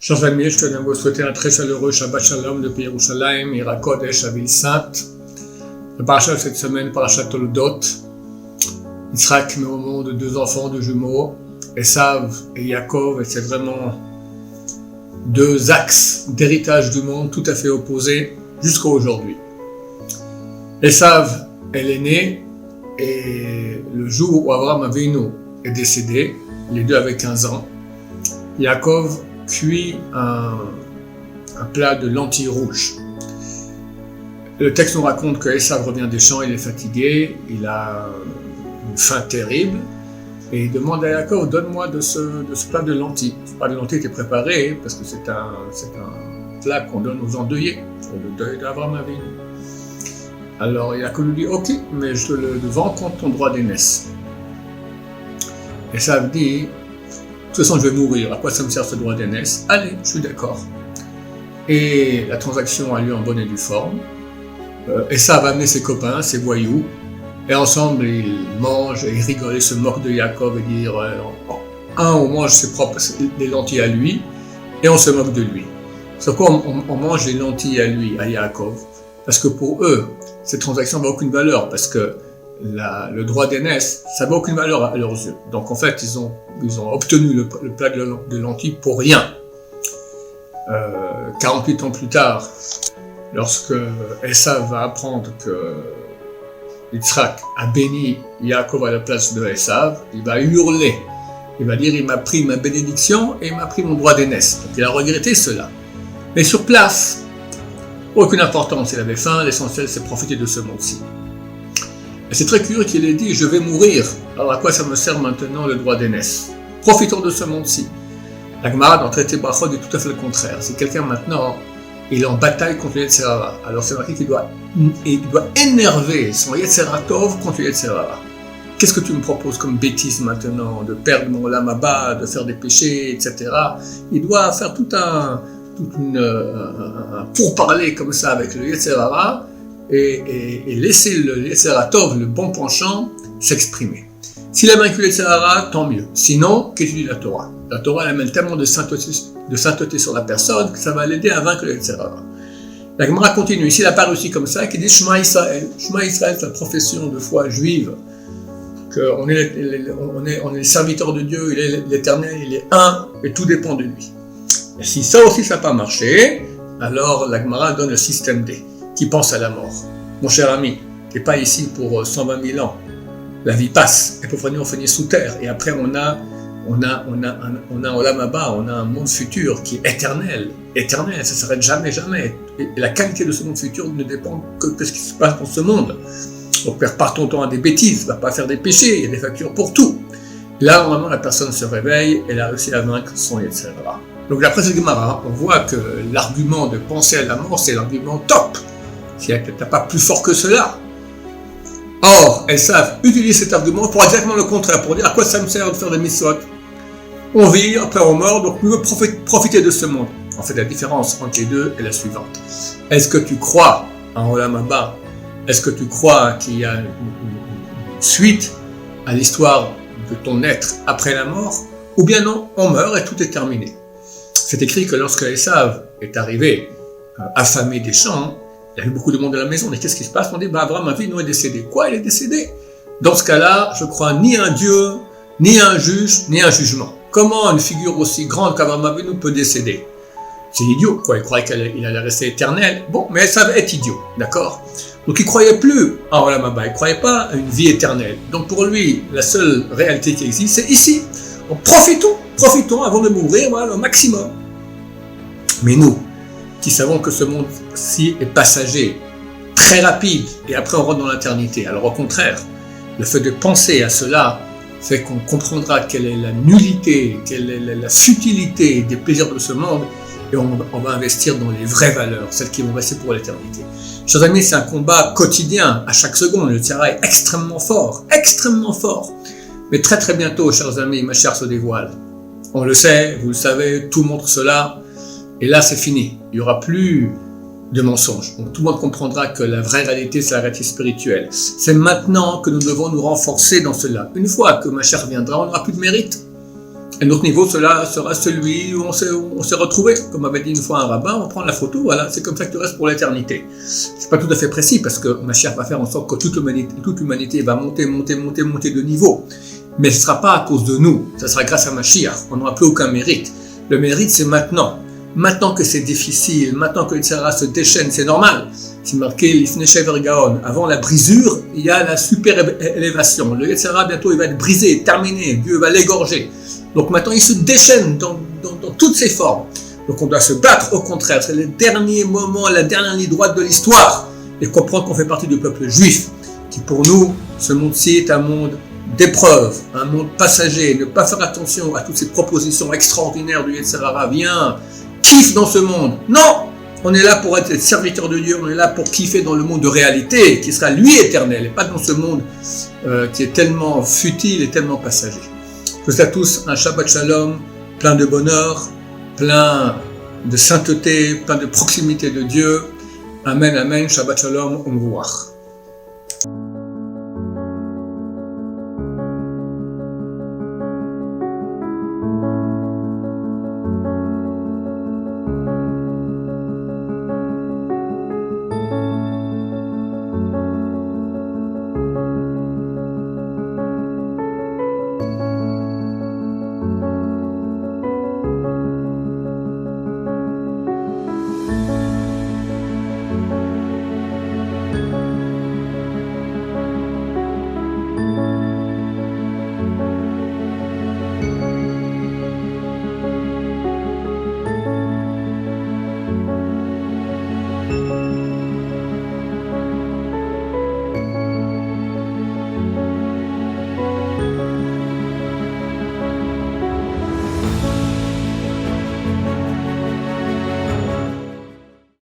Chers amis, je tenais à vous souhaiter un très chaleureux Shabbat Shalom depuis Yerushalayim, Ira Kodesh, la ville sainte. Le parasha de cette semaine, parasha Toldot. Yitzhak met au monde deux enfants, deux jumeaux, Esav et Yaakov, et c'est vraiment deux axes d'héritage du monde tout à fait opposés jusqu'à aujourd'hui. Esav est l'aîné, et le jour où Abraham Avinu est décédé, les deux avaient 15 ans, Yaakov cuit un plat de lentilles rouges. Le texte nous raconte que Esav revient des champs, il est fatigué, il a une faim terrible, et il demande à Yaakov, donne-moi de ce plat de lentilles. Ce plat de lentilles était préparé, parce que c'est un plat qu'on donne aux endeuillés, pour le deuil d'Abraham Avinu. Alors Yaakov lui dit, ok, mais je te le vends contre ton droit d'aînesse. Esav dit, de toute façon, je vais mourir. À quoi ça me sert ce droit d'aînesse? Allez, je suis d'accord. Et la transaction a lieu en bonne et due forme. Esav va amener ses copains, ses voyous, et ensemble, ils mangent, et ils rigolent, ils se moquent de Yaakov et disent on mange les lentilles à lui, et on se moque de lui. Sur quoi on mange les lentilles à lui, à Yaakov? Parce que pour eux, cette transaction n'a aucune valeur, parce que le droit d'aînesse, ça n'a aucune valeur à leurs yeux. Donc en fait, ils ont obtenu le plat de lentilles pour rien. 48 ans plus tard, lorsque Esav va apprendre que Yitzhak a béni Yaakov à la place de Esav, il va hurler. Il va dire, il m'a pris ma bénédiction et il m'a pris mon droit d'aînesse. Donc il a regretté cela. Mais sur place, aucune importance, il avait faim, l'essentiel c'est profiter de ce monde-ci. Et c'est très curieux qu'il ait dit, je vais mourir, alors à quoi ça me sert maintenant le droit d'aînesse? Profitons de ce monde-ci. La Gemara dans Traité Brachot dit tout à fait le contraire. Si quelqu'un maintenant, il est en bataille contre le Yetzer Hara, alors c'est marqué qu'il doit énerver son Yetzer Tov contre le Yetzer Hara. Qu'est-ce que tu me proposes comme bêtise maintenant, de perdre mon Olam Haba, de faire des péchés, etc. Il doit faire tout un pourparler comme ça avec le Yetzer Hara, et laisser le Yetzer Tov, le bon penchant, s'exprimer. S'il a vaincu le Yetzer Hara, tant mieux. Sinon, qu'étudie la Torah. La Torah elle amène tellement de sainteté sur la personne que ça va l'aider à vaincre le Yetzer Hara. La Gemara continue. Ici, il n'a pas réussi comme ça, qui dit Shema Israël. Shema Israël, c'est la profession de foi juive, qu'on est les serviteurs de Dieu, il est l'Éternel, il est un, et tout dépend de lui. Et si ça aussi, ça n'a pas marché, alors la Gemara donne le système D, qui pense à la mort. Mon cher ami, tu n'es pas ici pour 120 000 ans. La vie passe, et pour finir, on finit sous terre. Et après, on a un Olam Haba, on a un monde futur qui est éternel, ça ne s'arrête jamais, jamais. Et la qualité de ce monde futur ne dépend que de ce qui se passe dans ce monde. Donc, perd pas ton temps à des bêtises, va pas faire des péchés, il y a des factures pour tout. Là, normalement, la personne se réveille, elle a réussi à vaincre son Yetzer Hara. Donc, d'après cette Gemara, on voit que l'argument de penser à la mort, c'est l'argument top. Tu n'as pas plus fort que cela. Or, elles savent utiliser cet argument pour exactement le contraire, pour dire à quoi ça me sert de faire des mitzvot. On vit, après on meurt, donc nous devons profiter de ce monde. En fait, la différence entre les deux est la suivante. Est-ce que tu crois en Olam Haba? Est-ce que tu crois qu'il y a une suite à l'histoire de ton être après la mort? Ou bien non, on meurt et tout est terminé. C'est écrit que lorsque Esav est arrivé affamé des champs, il y avait beaucoup de monde à la maison. Et qu'est-ce qui se passe? On dit, Abraham Avinu est décédé. Quoi? Il est décédé? Dans ce cas-là, je crois ni un Dieu, ni un juge, ni un jugement. Comment une figure aussi grande qu'Abraham Avinu peut décéder? C'est idiot, quoi. Il croyait qu'il allait rester éternel. Bon, mais ça va être idiot, d'accord? Donc il ne croyait plus en Olam Haba, il ne croyait pas à une vie éternelle. Donc pour lui, la seule réalité qui existe, c'est ici. Donc profitons avant de mourir, voilà, au maximum. Mais nous, qui savons que ce monde-ci est passager, très rapide, et après on rentre dans l'éternité. Alors au contraire, le fait de penser à cela fait qu'on comprendra quelle est la nullité, quelle est la futilité des plaisirs de ce monde, et on va investir dans les vraies valeurs, celles qui vont rester pour l'éternité. Chers amis, c'est un combat quotidien, à chaque seconde. Le tzara est extrêmement fort. Mais très très bientôt, chers amis, ma chère se dévoile. On le sait, vous le savez, tout montre cela. Et là, c'est fini. Il n'y aura plus de mensonges. Donc, tout le monde comprendra que la vraie réalité, c'est la réalité spirituelle. C'est maintenant que nous devons nous renforcer dans cela. Une fois que ma chère viendra, on n'aura plus de mérite. Et notre niveau, cela sera celui où on s'est retrouvé. Comme avait dit une fois un rabbin, on prend la photo, voilà, c'est comme ça que tu restes pour l'éternité. C'est pas tout à fait précis parce que Mashiach va faire en sorte que toute l'humanité va monter de niveau. Mais ce ne sera pas à cause de nous, ça sera grâce à Mashiach. On n'aura plus aucun mérite. Le mérite, c'est maintenant. Maintenant que c'est difficile, maintenant que le Yetzirah se déchaîne, c'est normal. C'est marqué l'Ifnei Shever Gaon. Avant la brisure, il y a la super élévation. Le Yetzirah, bientôt, il va être brisé, terminé. Dieu va l'égorger. Donc maintenant, il se déchaîne dans toutes ses formes. Donc on doit se battre, au contraire. C'est le dernier moment, la dernière ligne droite de l'histoire. Et comprendre qu'on fait partie du peuple juif. Qui pour nous, ce monde-ci est un monde d'épreuves, un monde passager. Ne pas faire attention à toutes ces propositions extraordinaires du Yetzirah. Viens, kiffe dans ce monde. Non! On est là pour être serviteur de Dieu, on est là pour kiffer dans le monde de réalité, qui sera lui éternel, et pas dans ce monde qui est tellement futile et tellement passager. Je vous souhaite à tous un Shabbat Shalom, plein de bonheur, plein de sainteté, plein de proximité de Dieu. Amen, amen, Shabbat Shalom, au revoir.